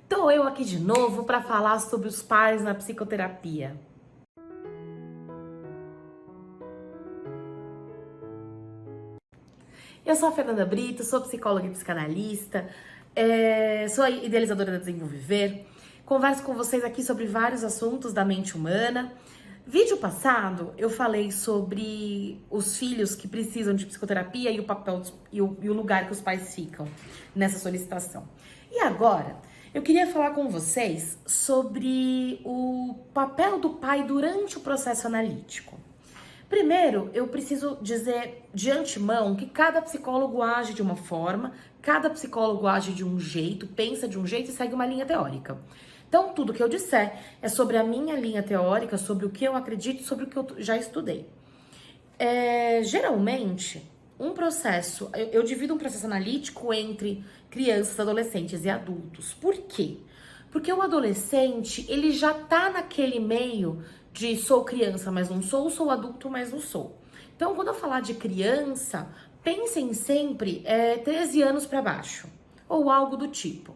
Tô eu aqui de novo para falar sobre os pais na psicoterapia. Eu sou a Fernanda Brito, sou psicóloga e psicanalista, sou a idealizadora da Desenvolver. Converso com vocês aqui sobre vários assuntos da mente humana. Vídeo passado eu falei sobre os filhos que precisam de psicoterapia e o papel e o lugar que os pais ficam nessa solicitação. E agora eu queria falar com vocês sobre o papel do pai durante o processo analítico. Primeiro, eu preciso dizer de antemão que cada psicólogo age de uma forma, cada psicólogo age de um jeito, pensa de um jeito e segue uma linha teórica. Então, tudo que eu disser é sobre a minha linha teórica, sobre o que eu acredito, sobre o que eu já estudei. Geralmente, eu divido um processo analítico entre crianças, adolescentes e adultos. Por quê? Porque o adolescente, ele já tá naquele meio de sou criança, mas não sou adulto, mas não sou. Então, quando eu falar de criança, pensem sempre 13 anos para baixo, ou algo do tipo.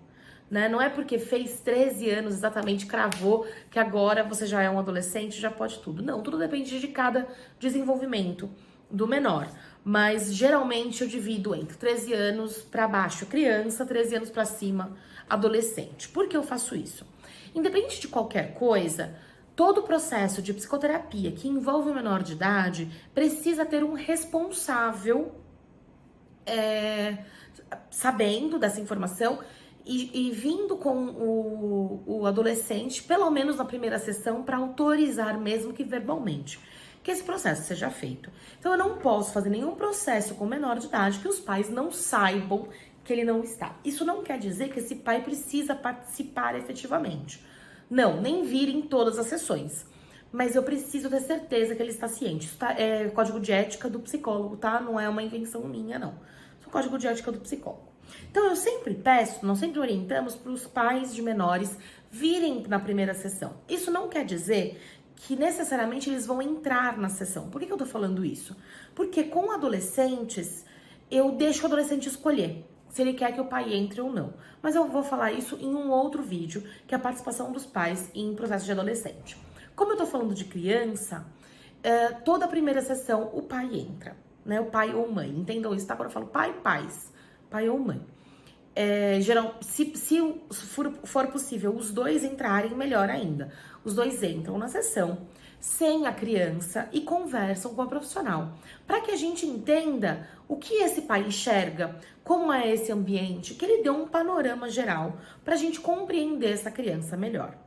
Né? Não é porque fez 13 anos exatamente, cravou, que agora você já é um adolescente, já pode tudo. Não, tudo depende de cada desenvolvimento do menor. Mas geralmente eu divido entre 13 anos para baixo, criança, 13 anos para cima, adolescente. Por que eu faço isso? Independente de qualquer coisa, todo o processo de psicoterapia que envolve o menor de idade precisa ter um responsável sabendo dessa informação e vindo com o adolescente, pelo menos na primeira sessão, para autorizar, mesmo que verbalmente, que esse processo seja feito. Então, eu não posso fazer nenhum processo com menor de idade que os pais não saibam que ele não está. Isso não quer dizer que esse pai precisa participar efetivamente. Não, nem vir em todas as sessões. Mas eu preciso ter certeza que ele está ciente. Isso é código de ética do psicólogo, tá? Não é uma invenção minha, não. Isso é o código de ética do psicólogo. Então, eu sempre peço, nós sempre orientamos para os pais de menores virem na primeira sessão. Isso não quer dizer que necessariamente eles vão entrar na sessão. Por que eu tô falando isso? Porque com adolescentes, eu deixo o adolescente escolher se ele quer que o pai entre ou não. Mas eu vou falar isso em um outro vídeo, que é a participação dos pais em processo de adolescente. Como eu tô falando de criança, toda a primeira sessão o pai entra, né? O pai ou mãe. Entendam isso, tá? Quando eu falo pai, pais, pai ou mãe. Se for possível os dois entrarem, melhor ainda. Os dois entram na sessão sem a criança e conversam com a profissional, para que a gente entenda o que esse pai enxerga, como é esse ambiente, que ele dê um panorama geral para a gente compreender essa criança melhor.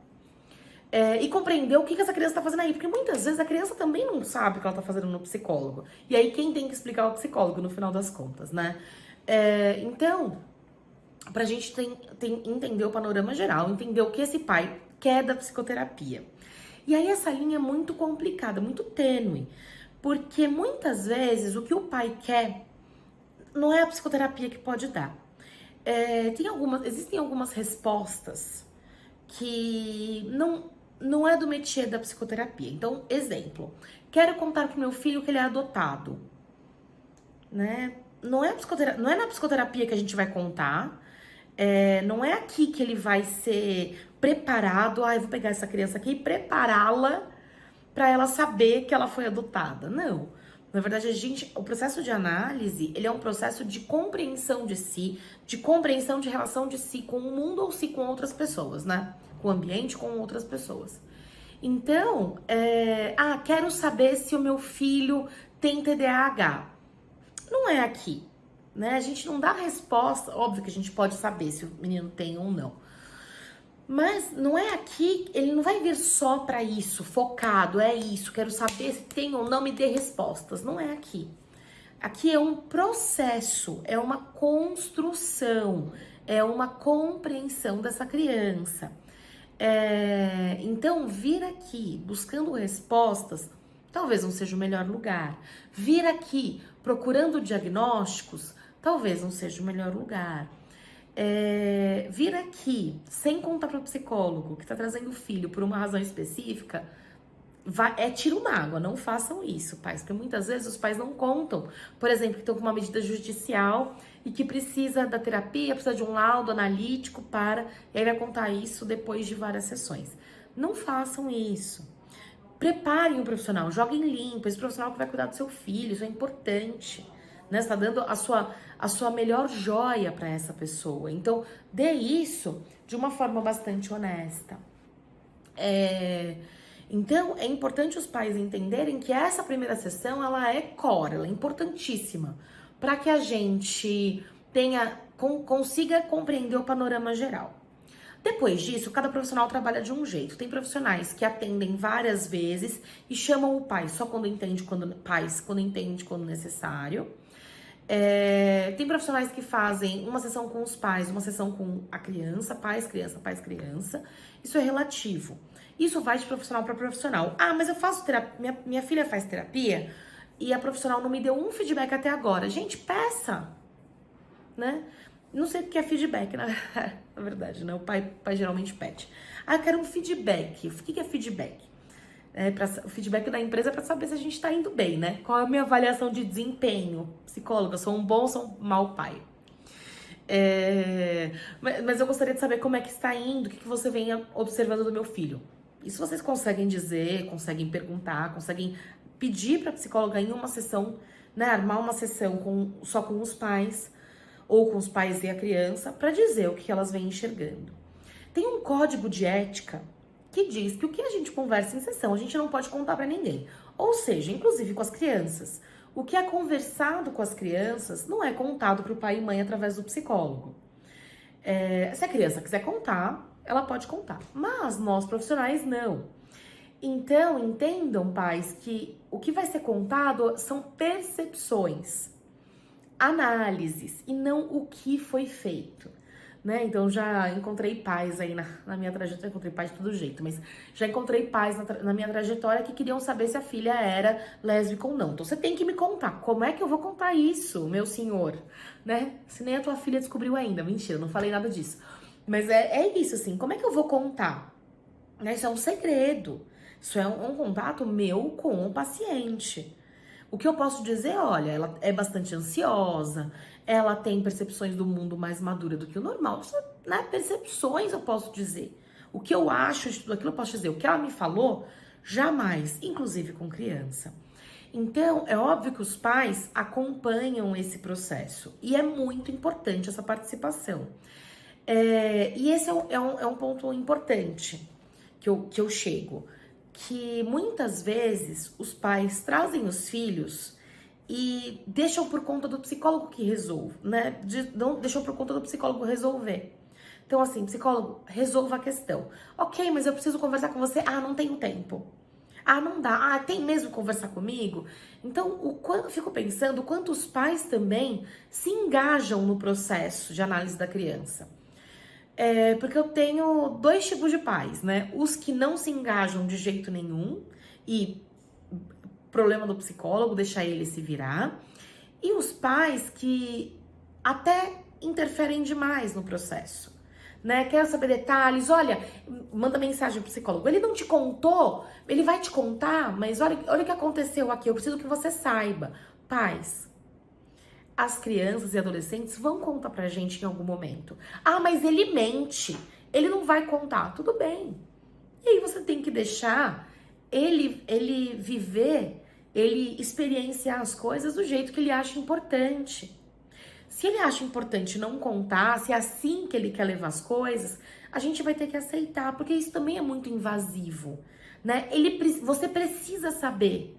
E compreender o que essa criança tá fazendo aí, porque muitas vezes a criança também não sabe o que ela tá fazendo no psicólogo. E aí quem tem que explicar é o psicólogo no final das contas, né? Então, pra gente entender o panorama geral, entender o que esse pai quer da psicoterapia. E aí essa linha é muito complicada, muito tênue, porque muitas vezes o que o pai quer não é a psicoterapia que pode dar. Existem algumas respostas que não é do métier da psicoterapia. Então, exemplo, quero contar pro meu filho que ele é adotado, né? Não é na psicoterapia que a gente vai contar, não é aqui que ele vai ser preparado, eu vou pegar essa criança aqui e prepará-la para ela saber que ela foi adotada. Não. Na verdade, o processo de análise, ele é um processo de compreensão de si, de compreensão de relação de si com o mundo ou si com outras pessoas, né? Com o ambiente, com outras pessoas. Então, quero saber se o meu filho tem TDAH. Não é aqui, né? A gente não dá resposta, óbvio que a gente pode saber se o menino tem ou não. Mas não é aqui, ele não vai vir só para isso, focado, é isso, quero saber se tem ou não, me dê respostas. Não é aqui. Aqui é um processo, é uma construção, é uma compreensão dessa criança. Então, vir aqui buscando respostas, talvez não seja o melhor lugar. Vir aqui procurando diagnósticos, talvez não seja o melhor lugar. Vir aqui sem contar para o psicólogo que está trazendo o filho por uma razão específica, é tiro na água, não façam isso, pais, porque muitas vezes os pais não contam, por exemplo, que estão com uma medida judicial e que precisa da terapia, precisa de um laudo analítico e aí vai contar isso depois de várias sessões. Não façam isso. Preparem um profissional, joguem limpo, esse profissional que vai cuidar do seu filho, isso é importante, né? Você tá dando a sua melhor joia para essa pessoa. Então, dê isso de uma forma bastante honesta. Então, é importante os pais entenderem que essa primeira sessão, ela é core, ela é importantíssima, para que a gente consiga compreender o panorama geral. Depois disso, cada profissional trabalha de um jeito. Tem profissionais que atendem várias vezes e chamam o pai só quando entende, quando necessário. Tem profissionais que fazem uma sessão com os pais, uma sessão com a criança, pais, criança, pais, criança. Isso é relativo. Isso vai de profissional para profissional. Ah, mas eu faço terapia, minha filha faz terapia e a profissional não me deu um feedback até agora. Gente, peça, né? Não sei o que é feedback, na verdade, né? O pai geralmente pede. Ah, eu quero um feedback. O que é feedback? O feedback da empresa é para saber se a gente tá indo bem, né? Qual é a minha avaliação de desempenho? Psicóloga, sou um bom ou sou um mau pai? Mas eu gostaria de saber como é que está indo, o que você vem observando do meu filho. Isso vocês conseguem dizer, conseguem perguntar, conseguem pedir para a psicóloga em uma sessão, né? Armar uma sessão só com os pais, ou com os pais e a criança, para dizer o que elas vêm enxergando. Tem um código de ética que diz que o que a gente conversa em sessão, a gente não pode contar para ninguém. Ou seja, inclusive com as crianças. O que é conversado com as crianças não é contado para o pai e mãe através do psicólogo. Se a criança quiser contar, ela pode contar. Mas nós, profissionais, não. Então, entendam, pais, que o que vai ser contado são percepções, análises e não o que foi feito, né? Então já encontrei pais aí na minha trajetória, encontrei pais de todo jeito, mas já encontrei pais na minha trajetória que queriam saber se a filha era lésbica ou não. Então você tem que me contar, como é que eu vou contar isso, meu senhor, né? Se nem a tua filha descobriu ainda, mentira, não falei nada disso. Mas é isso, assim, como é que eu vou contar? Né? Isso é um segredo, isso é um contato meu com o paciente. O que eu posso dizer, olha, ela é bastante ansiosa, ela tem percepções do mundo mais madura do que o normal. Isso, né? Percepções eu posso dizer. O que eu acho de tudo aquilo eu posso dizer. O que ela me falou, jamais, inclusive com criança. Então, é óbvio que os pais acompanham esse processo. E é muito importante essa participação. E esse é um ponto importante que eu chego. Que muitas vezes os pais trazem os filhos e deixam por conta do psicólogo que resolve, né? Deixam por conta do psicólogo resolver. Então, assim, psicólogo, resolva a questão. Ok, mas eu preciso conversar com você. Ah, não tenho tempo. Ah, não dá. Ah, tem mesmo que conversar comigo? Então, eu fico pensando o quanto os pais também se engajam no processo de análise da criança. Porque eu tenho dois tipos de pais, né? Os que não se engajam de jeito nenhum e problema do psicólogo, deixar ele se virar. E os pais que até interferem demais no processo, né? Quero saber detalhes, olha, manda mensagem pro psicólogo. Ele não te contou, ele vai te contar, mas olha o que aconteceu aqui, eu preciso que você saiba. Pais, as crianças e adolescentes vão contar pra gente em algum momento. Ah, mas ele mente, ele não vai contar. Tudo bem. E aí você tem que deixar ele viver, ele experienciar as coisas do jeito que ele acha importante. Se ele acha importante não contar, se é assim que ele quer levar as coisas, a gente vai ter que aceitar, porque isso também é muito invasivo, né? Você precisa saber,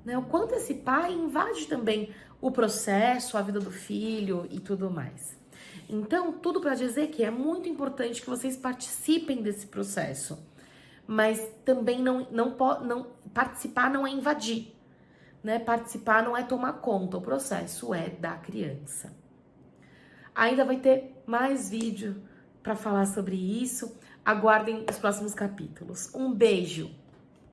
né, o quanto esse pai invade também o processo, a vida do filho e tudo mais. Então, tudo para dizer que é muito importante que vocês participem desse processo, mas também não participar não é invadir, né? Participar não é tomar conta, o processo é da criança. Ainda vai ter mais vídeo para falar sobre isso. Aguardem os próximos capítulos. Um beijo!